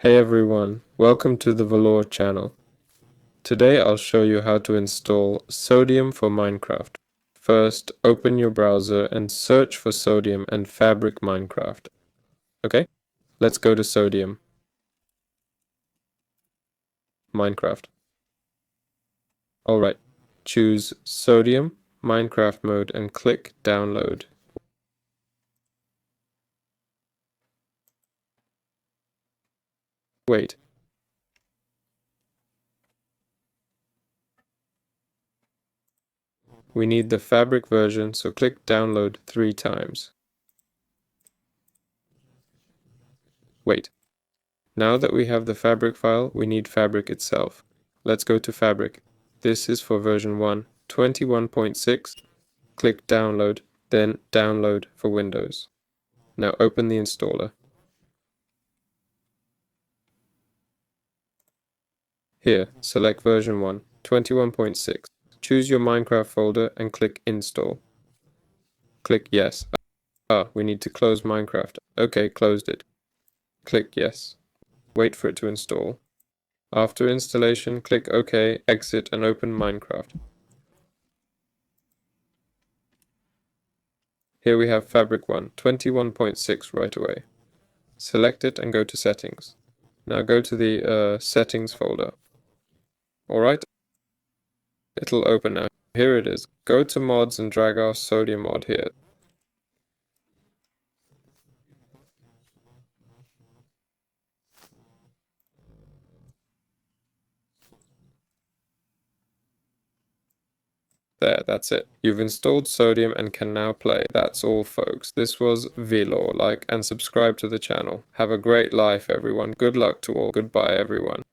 Hey everyone, welcome to the Valor channel. Today I'll show you how to install Sodium for Minecraft. First, open your browser and search for Sodium and Fabric Minecraft. Okay, let's go to Sodium. Minecraft. Alright, choose Sodium, Minecraft mode and click download. Wait. We need the Fabric version, so click download 3 times. Wait. Now that we have the Fabric file, we need Fabric itself. Let's go to Fabric. This is for version 1, 21.6. Click download, then download for Windows. Now open the installer. Here, select version 1, 21.6. Choose your Minecraft folder and click install. Click yes. We need to close Minecraft. Okay, closed it. Click yes. Wait for it to install. After installation, click OK, exit and open Minecraft. Here we have Fabric 1, 21.6 right away. Select it and go to Settings. Now go to the Settings folder. Alright, it'll open now. Here it is. Go to Mods and drag our Sodium mod here. There, that's it. You've installed Sodium and can now play. That's all, folks. This was Valor. Like and subscribe to the channel. Have a great life, everyone. Good luck to all. Goodbye, everyone.